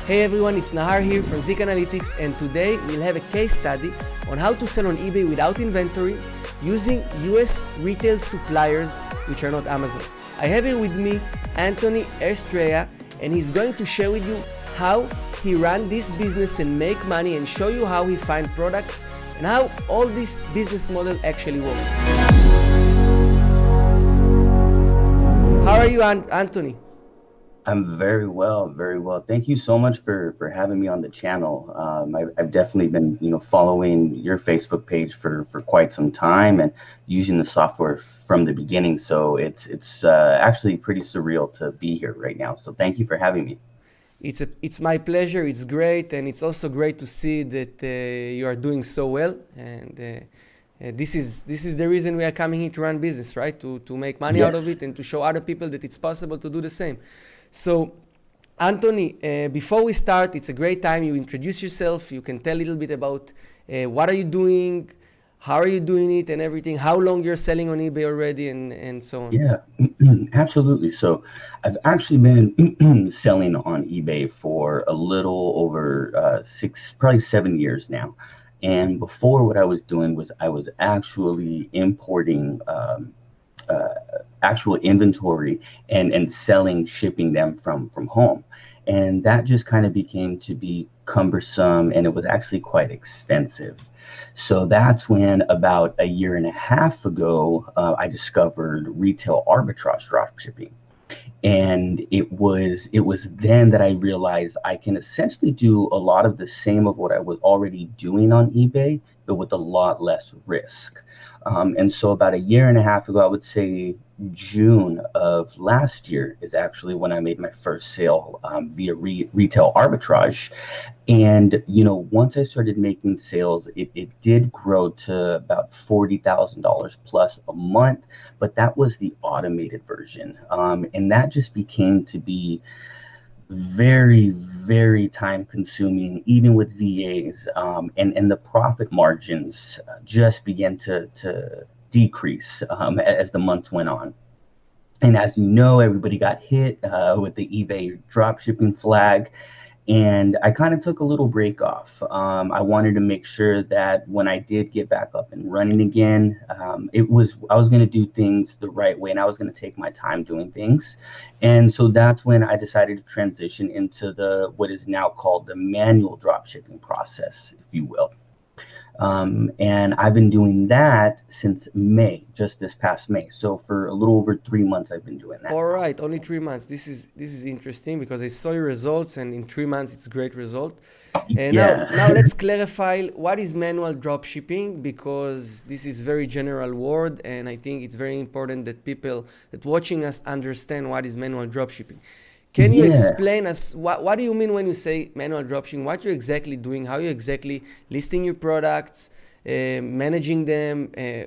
Hey everyone, it's Nahar here from Zik Analytics, and today we'll have a case study on how to sell on eBay without inventory using US retail suppliers which are not Amazon. I have here with me Anthony Estrella, and he's going to share with you how he ran this business and make money and show you how he find products and how all this business model actually works. How are you, Anthony? I'm very well, very well. Thank you so much for having me on the channel. I've definitely been, following your Facebook page for quite some time and using the software from the beginning. So it's actually pretty surreal to be here right now. So thank you for having me. It's my pleasure. It's great, and it's also great to see that you are doing so well. And this is the reason we are coming here to run business, right? To make money out of Yes. it and to show other people that it's possible to do the same. So, Anthony, before we start, it's a great time you introduce yourself. You can tell a little bit about what are you doing, how are you doing it, and everything. How long you're selling on eBay already, and so on. Yeah, absolutely. So I've actually been selling on eBay for a little over probably 7 years now. And before, what I was doing was I was actually importing uh, actual inventory and selling, shipping them from home. And that just kind of became to be cumbersome, and it was actually quite expensive. So that's when, about a year and a half ago, I discovered retail arbitrage dropshipping. And it was then that I realized I can essentially do a lot of the same of what I was already doing on eBay, but with a lot less risk. And so about a year and a half ago, I would say June of last year is actually when I made my first sale via retail arbitrage. And once I started making sales, it did grow to about $40,000 plus a month, but that was the automated version. And that just became to be very, very time consuming, even with VAs. And the profit margins just began to decrease as the months went on. And as you know, everybody got hit with the eBay dropshipping flag. And I kind of took a little break off. I wanted to make sure that when I did get back up and running again, I was going to do things the right way, and I was going to take my time doing things. And so that's when I decided to transition into the what is now called the manual dropshipping process, if you will. And I've been doing that since May, just this past May. So for a little over 3 months, I've been doing that All now. right, only 3 months. This is interesting because I saw your results, and in 3 months, it's a great result. And now Yeah. let's clarify what is manual dropshipping, because this is very general word, and I think it's very important that people that watching us understand what is manual dropshipping. Can you Yeah. explain us what do you mean when you say manual dropshipping? What you're exactly doing? How you exactly listing your products, managing them,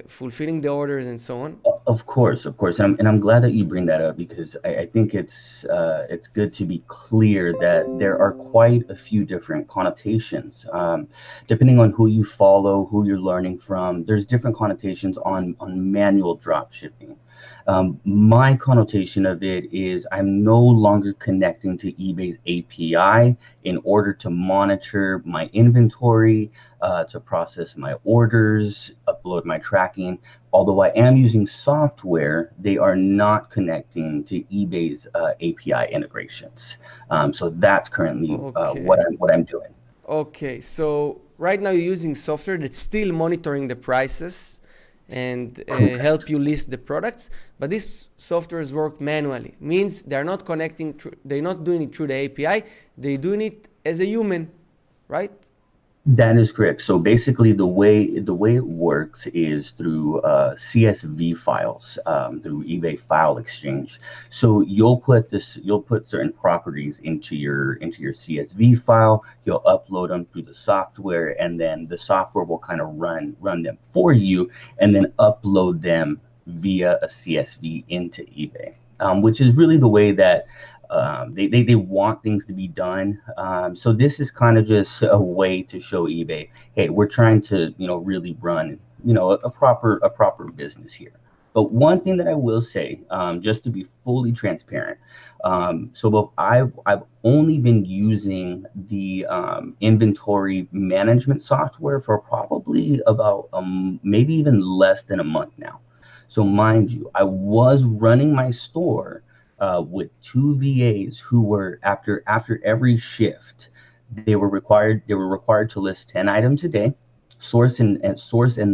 fulfilling the orders, and so on? Of course, of course, and I'm glad that you bring that up because I think it's good to be clear that there are quite a few different connotations. Depending on who you follow, who you're learning from, there's different connotations on manual drop shipping. My connotation of it is I'm no longer connecting to eBay's API in order to monitor my inventory, to process my orders, upload my tracking. Although I am using software, they are not connecting to eBay's API integrations. So that's currently Okay. what I'm doing. Okay, so right now you're using software that's still monitoring the prices and help Correct. you list the products, but these softwares work manually. Means they're not connecting, they're not doing it through the API. They're doing it as a human, right? That is correct. So basically, the way it works is through CSV files, through eBay File Exchange. So you'll put certain properties into your CSV file. You'll upload them through the software, and then the software will kind of run them for you, and then upload them via a CSV into eBay, which is really the way that they want things to be done. So this is kind of just a way to show eBay, hey, we're trying to really run a proper business here. But one thing that I will say, just to be fully transparent, so I've only been using the inventory management software for probably about maybe even less than a month now. So mind you, I was running my store with two VAs who were after every shift, they were required to list 10 items a day, source and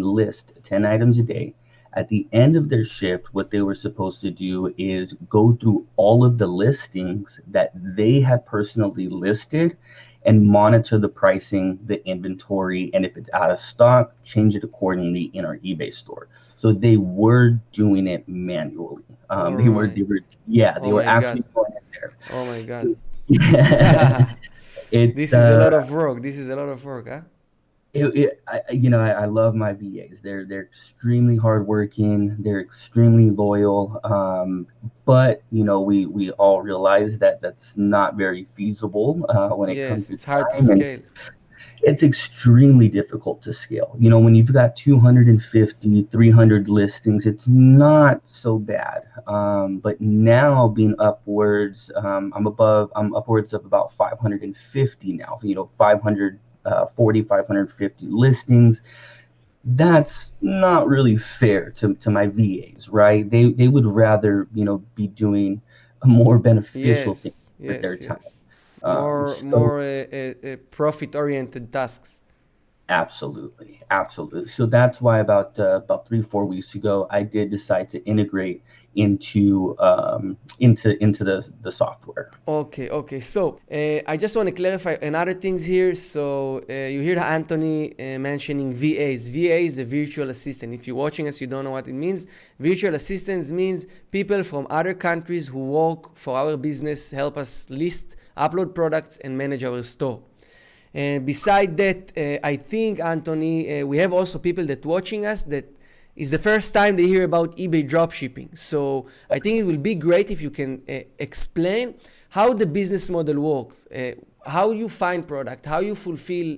list 10 items a day. At the end of their shift, what they were supposed to do is go through all of the listings that they had personally listed and monitor the pricing, the inventory, and if it's out of stock, change it accordingly in our eBay store. So they were doing it manually. All They were, right. they were, yeah, they Oh were my God. actually going in there. Oh my God. It, This is a lot of work. This is a lot of work, huh? I love my VAs. They're extremely hardworking. They're extremely loyal. But we all realize that that's not very feasible when it comes Yes, to it's hard to time, and scale. it's extremely difficult to scale. When you've got 250, 300 listings, it's not so bad. But now being upwards, I'm upwards of about 550 now. 540, 550 listings. That's not really fair to my VAs, right? They would rather, be doing a more beneficial thing Yes, with their yes, time. yes. More So more profit-oriented tasks. absolutely, absolutely. So that's why about 3, 4 weeks ago, I did decide to integrate into the software. Okay, okay. So I just want to clarify another things here. So you hear Anthony mentioning VAs. VA is a virtual assistant. If you're watching us, you don't know what it means. Virtual assistants means people from other countries who work for our business, help us list, upload products, and manage our store. And beside that, I think, Anthony, we have also people that watching us that is the first time they hear about eBay dropshipping. So I think it will be great if you can explain how the business model works, how you find product, how you fulfill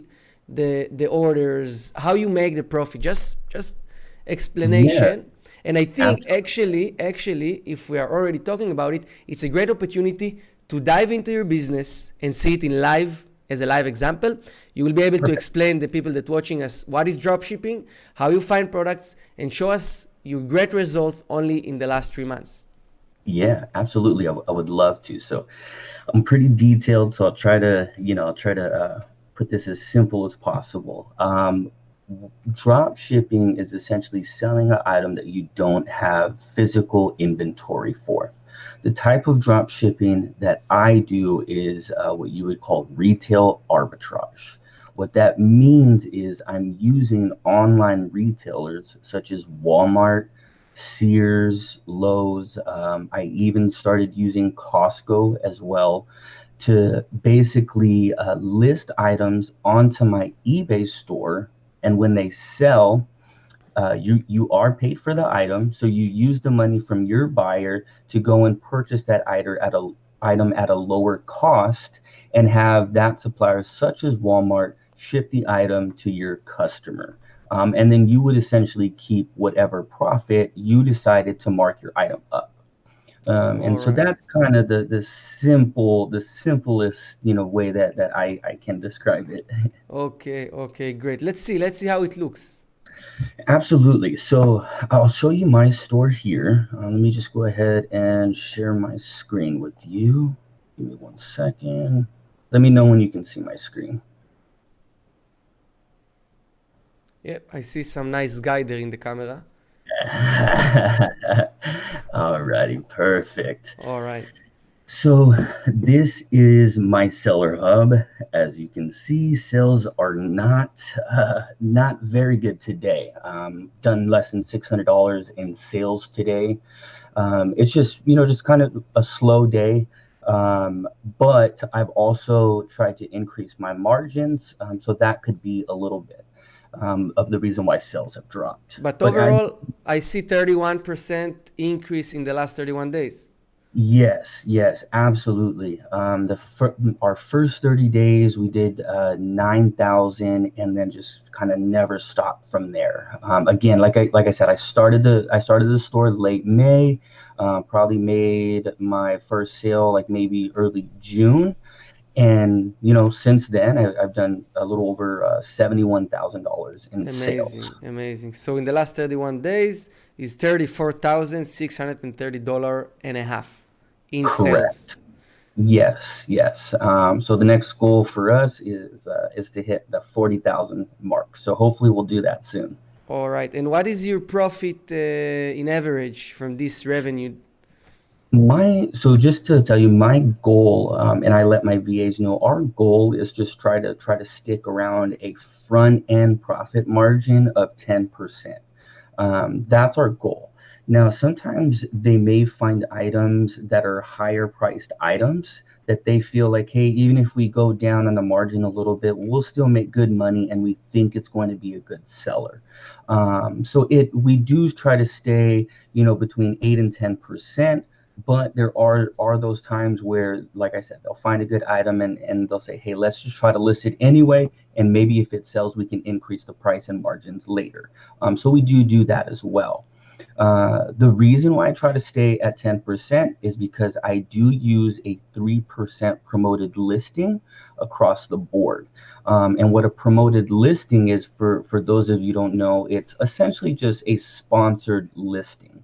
the orders, how you make the profit. Just Yeah, explanation. And I think absolutely. actually, if we are already talking about it, it's a great opportunity to dive into your business and see it in live as a live example. You will be able to explain the people that watching us what is dropshipping, how you find products, and show us your great results only in the last 3 months. Yeah, absolutely. I would love to. So I'm pretty detailed, so I'll try to put this as simple as possible. Drop shipping is essentially selling an item that you don't have physical inventory for. The type of drop shipping that I do is what you would call retail arbitrage. What that means is I'm using online retailers such as Walmart, Sears, Lowe's. I even started using Costco as well to basically list items onto my eBay store. And when they sell, you are paid for the item, so you use the money from your buyer to go and purchase that item at a lower cost, and have that supplier, such as Walmart, ship the item to your customer. And then you would essentially keep whatever profit you decided to mark your item up. And All so right. that's kind of the simplest way that I can describe it. Okay, okay, great. Let's see how it looks. Absolutely. So I'll show you my store here. Let me just go ahead and share my screen with you. Give me 1 second. Let me know when you can see my screen. Yep, I see some nice guy there in the camera. Alrighty, perfect. All right. So this is my seller hub. As you can see, sales are not very good today. Done less than $600 in sales today. It's just kind of a slow day. But I've also tried to increase my margins, so that could be a little bit of the reason why sales have dropped. But But overall, I see 31% increase in the last 31 days. Yes, absolutely. Our first 30 days, we did 9,000, and then just kind of never stopped from there. Again, like I said, I started the store late May. Probably made my first sale like maybe early June, and since then I've done a little over $71,000 in sales. Amazing, amazing. So in the last 31 days is $34,630 and a half in sales. Correct. Yes. So the next goal for us is to hit the 40,000 mark. So hopefully we'll do that soon. All right. And what is your profit in average from this revenue? So just to tell you, my goal, and I let my VAs know, our goal is just try to stick around a front end profit margin of 10%. That's our goal. Now, sometimes they may find items that are higher priced items that they feel like, hey, even if we go down on the margin a little bit, we'll still make good money, and we think it's going to be a good seller. So we do try to stay, between 8 and 10%. But there are those times where, like I said, they'll find a good item, and they'll say, hey, let's just try to list it anyway. And maybe if it sells, we can increase the price and margins later. So we do that as well. The reason why I try to stay at 10% is because I do use a 3% promoted listing across the board. And what a promoted listing is, for those of you who don't know, it's essentially just a sponsored listing.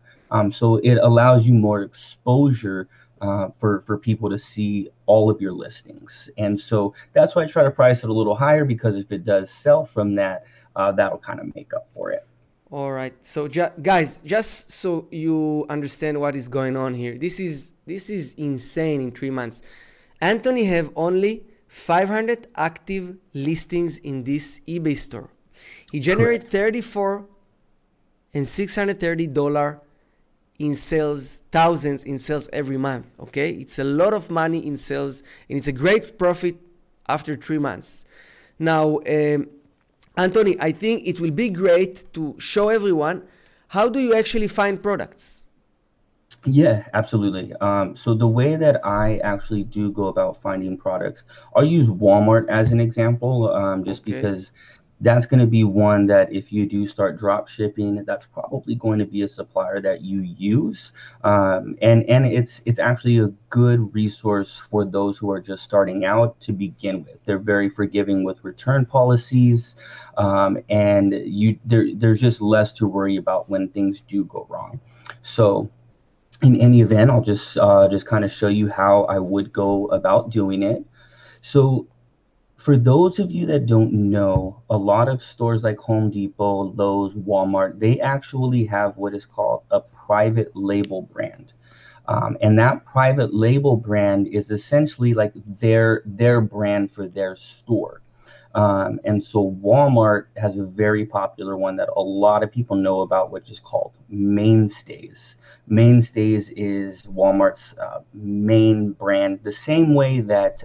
So it allows you more exposure for people to see all of your listings. And so that's why I try to price it a little higher, because if it does sell from that, that'll kind of make up for it. All right. So guys, just so you understand what is going on here. This is insane in 3 months. Anthony have only 500 active listings in this eBay store. He generated $34 and $630 in sales, thousands in sales every month. Okay, it's a lot of money in sales, and it's a great profit after 3 months. Now, Anthony, I think it will be great to show everyone how do you actually find products. Yeah, absolutely. So the way that I actually do go about finding products, I'll use Walmart as an example, just Okay. because that's going to be one that if you do start drop shipping, that's probably going to be a supplier that you use. And it's actually a good resource for those who are just starting out to begin with. They're very forgiving with return policies, and there's just less to worry about when things do go wrong. So in any event, I'll just kind of show you how I would go about doing it. So for those of you that don't know, a lot of stores like Home Depot, Lowe's, Walmart, they actually have what is called a private label brand. And that private label brand is essentially like their brand for their store. And so Walmart has a very popular one that a lot of people know about, which is called Mainstays. Mainstays is Walmart's main brand, the same way that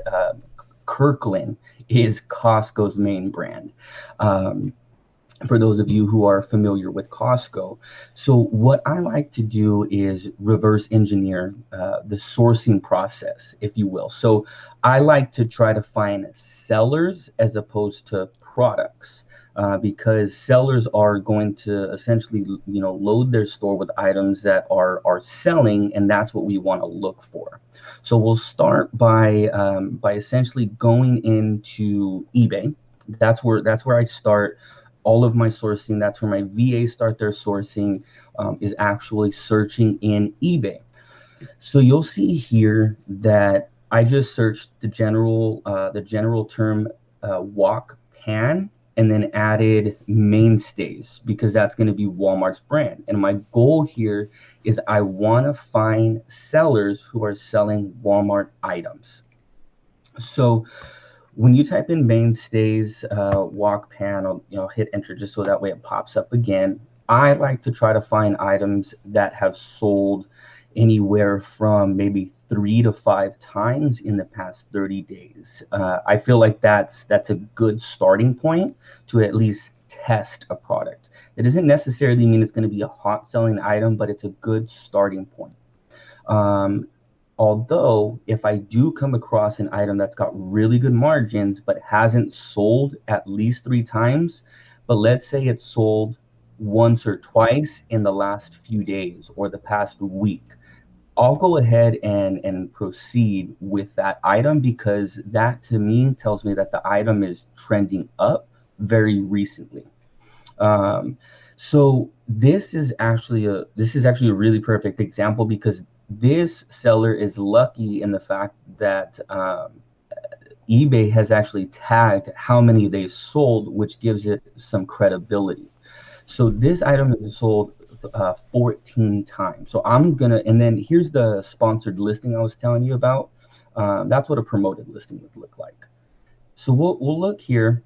Kirkland is Costco's main brand. For those of you who are familiar with Costco. So what I like to do is reverse engineer the sourcing process, if you will. So I like to try to find sellers as opposed to products. Because sellers are going to essentially, load their store with items that are selling, and that's what we want to look for. So we'll start by essentially going into eBay. That's where I start all of my sourcing. That's where my VA start their sourcing, is actually searching in eBay. So you'll see here that I just searched the general term wok pan, and then added Mainstays, because that's going to be Walmart's brand. And my goal here is I want to find sellers who are selling Walmart items. So when you type in Mainstays wok pan, I'll hit enter just so that way it pops up again. I like to try to find items that have sold anywhere from maybe 3 to 5 times in the past 30 days. I feel like that's a good starting point to at least test a product. It doesn't necessarily mean it's going to be a hot selling item, but it's a good starting point. Although, if I do come across an item that's got really good margins but hasn't sold at least 3 times, but let's say it's sold once or twice in the last few days or the past week, I'll go ahead and proceed with that item, because that to me tells me that the item is trending up very recently. So this is actually a really perfect example, because this seller is lucky in the fact that eBay has actually tagged how many they sold, which gives it some credibility. So this item is sold 14 times. So and then here's the sponsored listing I was telling you about. That's what a promoted listing would look like. So we'll look here,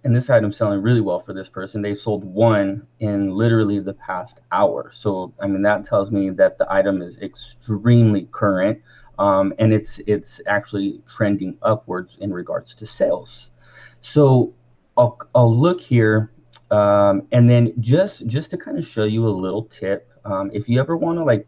and this item's selling really well for this person. They sold one in literally the past hour. So I mean, that tells me that the item is extremely current, and it's actually trending upwards in regards to sales. So I'll look here, and then just to kind of show you a little tip. If you ever want to, like,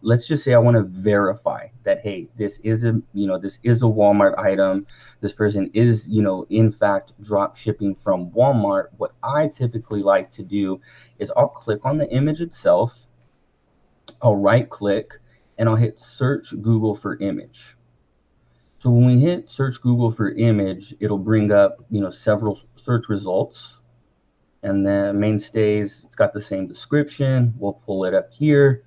let's just say I want to verify that, hey, this is a Walmart item. This person is, in fact, drop shipping from Walmart. What I typically like to do is I'll click on the image itself, I'll right click, and I'll hit search Google for image. So when we hit search Google for image, it'll bring up, several search results. And then mainstays, it's got the same description. We'll pull it up here,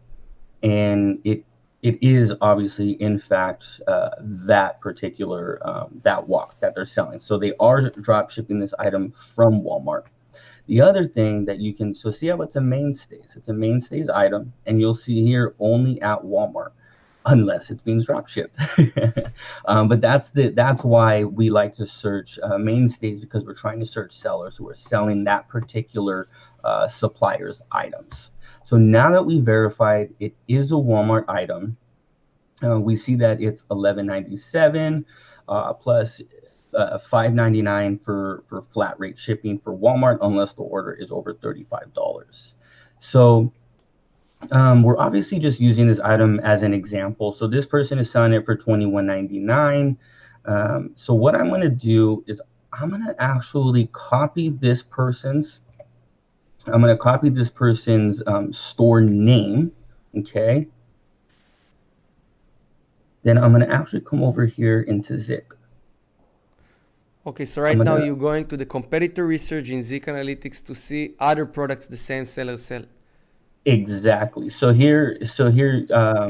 and it is obviously, in fact, that particular that walk that they're selling. So they are drop shipping this item from Walmart. The other thing that you can, so see how it's a mainstays. It's a mainstays item, and you'll see here only at Walmart, unless it's being drop shipped. But that's why we like to search mainstays, because we're trying to search sellers who are selling that particular supplier's items. So now that we verified it is a Walmart item, we see that it's $11.97 plus $5.99 for flat rate shipping for Walmart, unless the order is over $35. So we're obviously just using this item as an example. So this person is selling it for $21.99. So what I'm going to do is I'm going to actually copy this person's store name. Okay. Then I'm going to actually come over here into Zik. Okay, so right now you're going to the competitor research in Zik Analytics to see other products the same seller sell. Exactly. So here,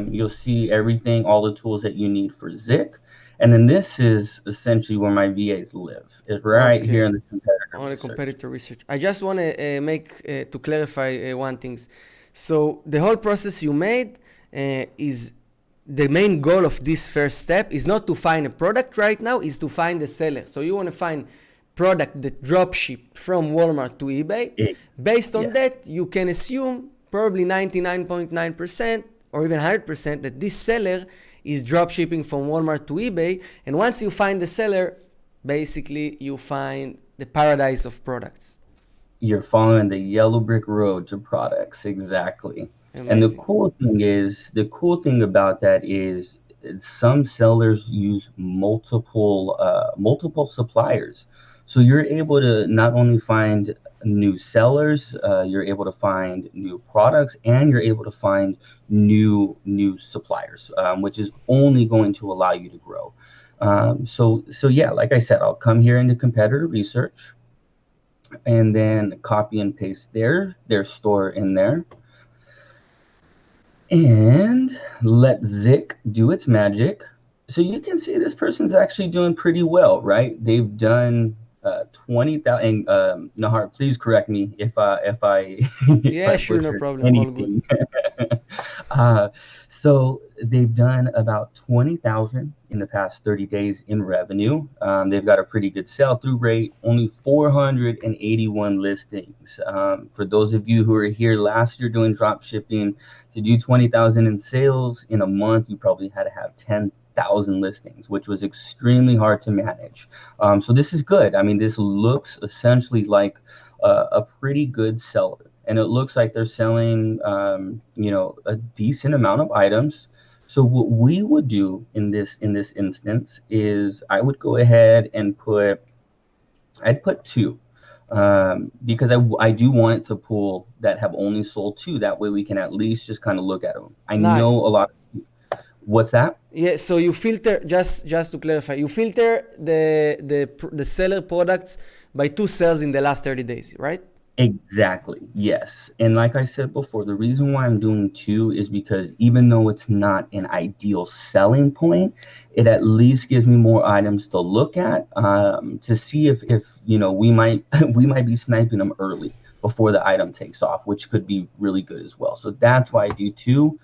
you'll see everything, all the tools that you need for Zik. And then this is essentially where my VAs live. It's right here in the competitor research. I just want to to clarify one thing. So the whole process you made is the main goal of this first step is not to find a product right now, is to find a seller. So you want to find product that drop shipped from Walmart to eBay. Based on that, you can assume probably 99.9% or even 100% that this seller is drop shipping from Walmart to eBay. And once you find the seller, basically you find the paradise of products. You're following the yellow brick road to products. Exactly. Amazing. And the cool thing about that is some sellers use multiple suppliers. So you're able to not only find new sellers, you're able to find new products, and you're able to find new suppliers, which is only going to allow you to grow. So yeah, like I said, I'll come here into competitor research and then copy and paste their store in there, and let Zik do its magic. So you can see this person's actually doing pretty well, right? They've done 20,000. Nahar, please correct me if I yeah, sure, no problem. Anything. So they've done about 20,000 in the past 30 days in revenue. They've got a pretty good sell-through rate. Only 481 listings. For those of you who were here last year doing drop shipping, to do 20,000 in sales in a month, you probably had to have 10,000 listings, which was extremely hard to manage. So this is good. I mean, this looks essentially like a pretty good seller. And it looks like they're selling, a decent amount of items. So what we would do in this instance is I would go ahead and I'd put two, because I do want it to pull that have only sold two. That way we can at least just kind of look at them. I know Nice. a lot. What's that? Yeah, so you filter, just to clarify, you filter the seller products by two sales in the last 30 days, right? Exactly. Yes. And like I said before, the reason why I'm doing two is because even though it's not an ideal selling point, it at least gives me more items to look at, to see if we might we might be sniping them early before the item takes off, which could be really good as well. So that's why I do two.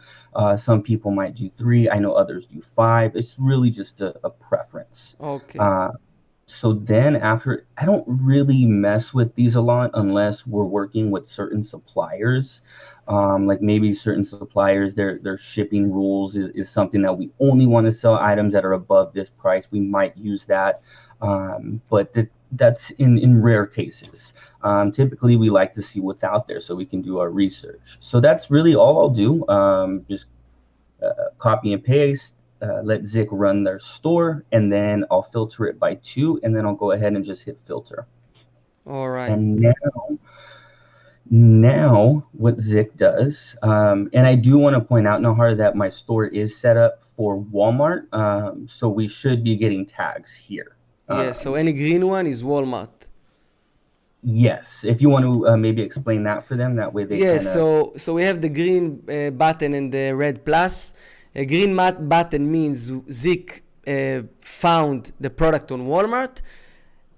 Some people might do three. I know others do five. It's really just a preference. Okay. Uh, so then after, I don't really mess with these a lot unless we're working with certain suppliers. Like maybe certain suppliers, their shipping rules is something that we only want to sell items that are above this price. We might use that. But that's in rare cases. Typically we like to see what's out there so we can do our research. So that's really all I'll do. Just copy and paste, let Zik run their store, and then I'll filter it by two, and then I'll go ahead and just hit filter. All right. And now what Zik does, and I do want to point out, Nahar, that my store is set up for Walmart, so we should be getting tags here. Yeah, so any green one is Walmart. Yes, if you want to maybe explain that for them, that way they Yeah, kind of. so we have the green button and the red plus. A green button means Zik found the product on Walmart,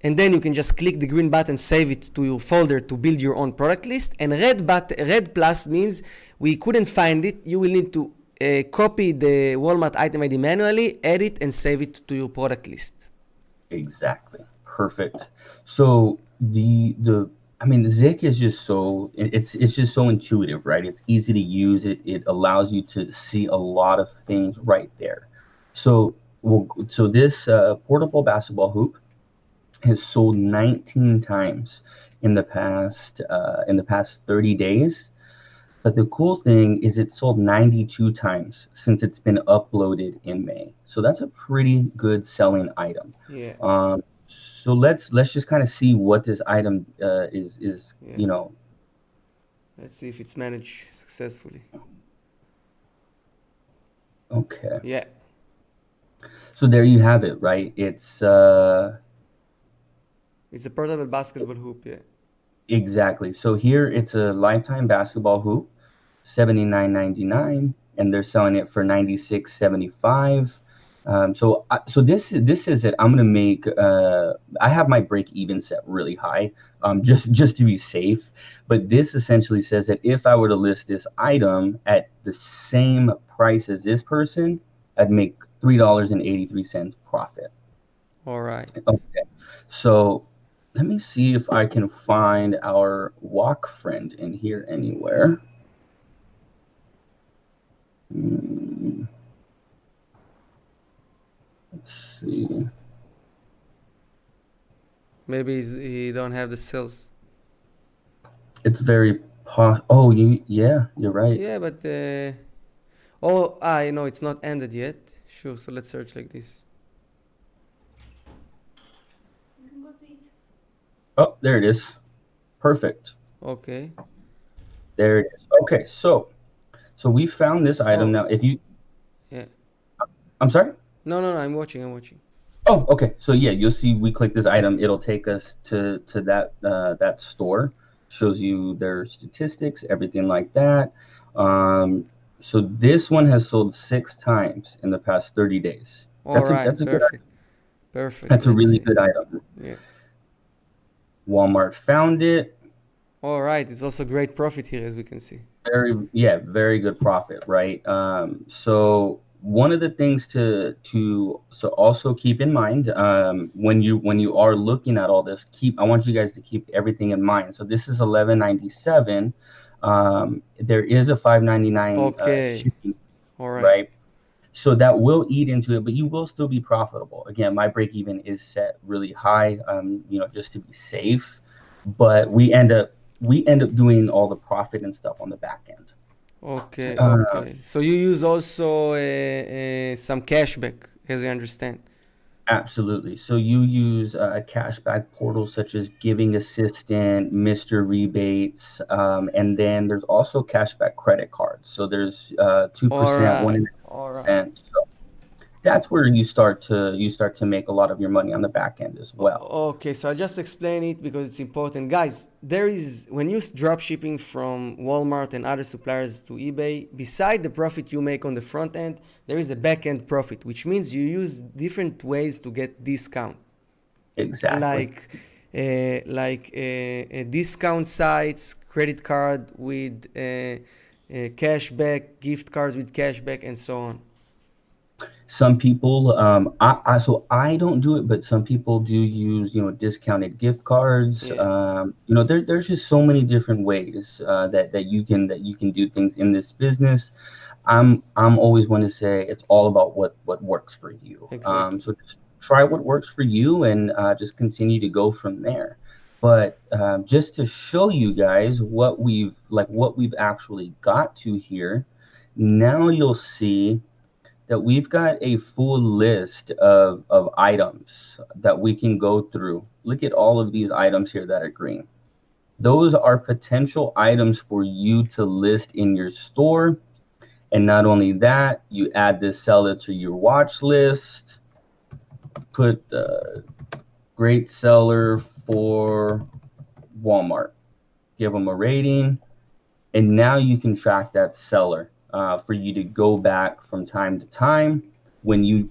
and then you can just click the green button, save it to your folder to build your own product list. And red plus means we couldn't find it. You will need to copy the Walmart item ID manually, edit, and save it to your product list. Exactly. Perfect. So I mean, Zik is just it's just so intuitive, right? It's easy to use. It allows you to see a lot of things right there. So this portable basketball hoop has sold 19 times in the past 30 days. But the cool thing is it sold 92 times since it's been uploaded in May. So that's a pretty good selling item. Yeah. So let's just kind of see what this item is Yeah. Let's see if it's managed successfully. Okay. Yeah. So there you have it, right? It's a portable basketball hoop, yeah. exactly. So here it's a lifetime basketball hoop, $79.99, and they're selling it for $96.75. So this is it. I'm gonna make. I have my break even set really high, just to be safe. But this essentially says that if I were to list this item at the same price as this person, I'd make $3.83 profit. All right. Okay. So let me see if I can find our walk friend in here anywhere. Let's see. Maybe he don't have the sales. It's very yeah, you're right. Yeah, but it's not ended yet. Sure, so let's search like this. You can go to eat. Oh, there it is. Perfect. Okay. There it is. Okay, so we found this item. Now if you Yeah. I'm sorry? No, I'm watching. Oh, okay. So yeah, you'll see we click this item, it'll take us to that store. Shows you their statistics, everything like that. So this one has sold 6 times in the past 30 days. All right. That's a good Perfect. item. Perfect. That's a Let's really see. good item. Yeah. Walmart found it. All right. It's also great profit here, as we can see. Very good profit, right? So one of the things to also keep in mind, when you are looking at all this, I want you guys to keep everything in mind. So this is $11.97. There is a $5.99 Okay. shipping, All right. right? So that will eat into it, but you will still be profitable. Again, my break even is set really high, just to be safe. But we end up doing all the profit and stuff on the back end. Okay, Uh, okay. So you use also some cashback, as I understand. Absolutely. So you use a cashback portal such as Giving Assistant, Mr. Rebates, and then there's also cashback credit cards. So there's 2%, Alright, 1.5%. alright. So that's where you start to make a lot of your money on the back end as well. Okay, so I'll just explain it because it's important. Guys, there is, when you drop shipping from Walmart and other suppliers to eBay, beside the profit you make on the front end, there is a back end profit, which means you use different ways to get discount. Exactly. Like discount sites, credit card with cashback, gift cards with cashback, and so on. Some people, so I don't do it, but some people do use, discounted gift cards. Yeah, There's just so many different ways that you can do things in this business. I'm always one to say it's all about what works for you. exactly. So just try what works for you and just continue to go from there. But just to show you guys what we've actually got to here, now you'll see that we've got a full list of items that we can go through. Look at all of these items here that are green. Those are potential items for you to list in your store. And not only that, you add this seller to your watch list, put the great seller for Walmart, give them a rating, and now you can track that seller for you to go back from time to time when you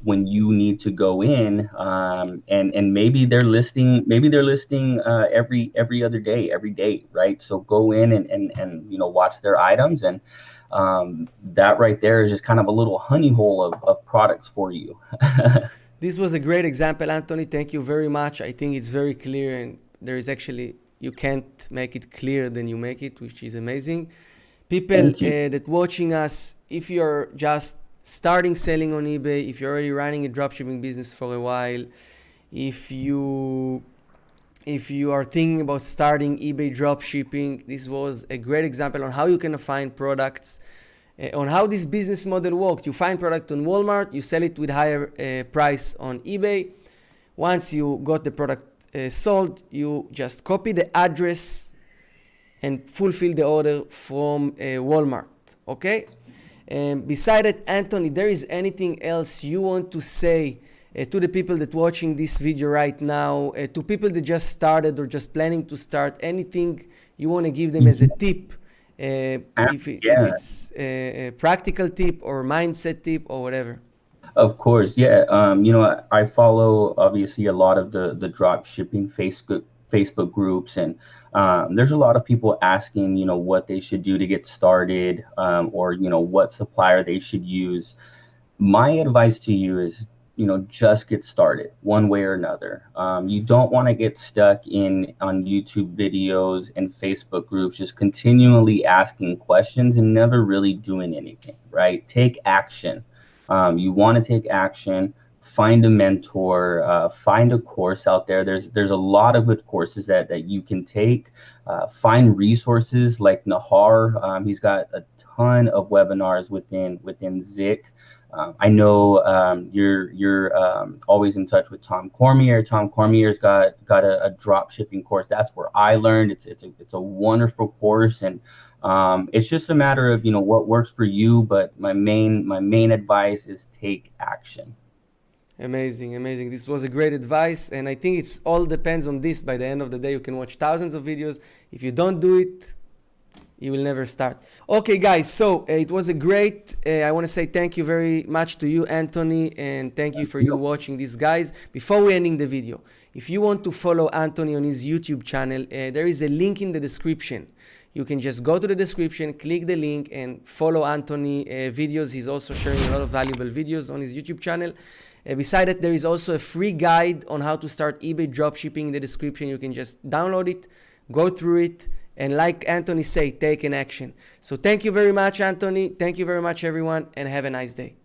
need to go in, and maybe they're listing every other day, every day, right? So go in and watch their items, and that right there is just kind of a little honey hole of products for you. This was a great example, Anthony. Thank you very much. I think it's very clear, and there is actually, you can't make it clearer than you make it, which is amazing. People Thank you. that watching us, if you're just starting selling on eBay, if you're already running a dropshipping business for a while, if you are thinking about starting eBay dropshipping, this was a great example on how you can find products, on how this business model works. You find product on Walmart, you sell it with higher price on eBay. Once you got the product sold, you just copy the address and fulfill the order from Walmart. Okay? Beside that, Anthony, there is anything else you want to say to the people that watching this video right now, to people that just started or just planning to start, anything you want to give them as a tip, if Yeah. it's a practical tip or mindset tip or whatever. Of course, yeah. I follow obviously a lot of the drop shipping Facebook groups, and there's a lot of people asking, what they should do to get started, or what supplier they should use. My advice to you is, just get started one way or another. You don't want to get stuck on YouTube videos and Facebook groups, just continually asking questions and never really doing anything, right? Take action. You want to take action. Find a mentor. Find a course out there. There's a lot of good courses that you can take. Find resources like Nahar. He's got a ton of webinars within Zik. I know you're always in touch with Tom Cormier. Tom Cormier's got a drop shipping course. That's where I learned. It's a wonderful course, and it's just a matter of what works for you. But my main advice is take action. Amazing, amazing. This was a great advice, and I think it's all depends on this. By the end of the day, you can watch thousands of videos. If you don't do it, you will never start. Okay, guys, so it was a great, I want to say thank you very much to you, Anthony, and thank you for you watching this, guys. Before we ending the video, if you want to follow Anthony on his YouTube channel, there is a link in the description. You can just go to the description, click the link, and follow Anthony videos. He's also sharing a lot of valuable videos on his YouTube channel. Beside that, there is also a free guide on how to start eBay dropshipping in the description. You can just download it, go through it, and like Anthony say, take an action. So thank you very much, Anthony. Thank you very much, everyone, and have a nice day.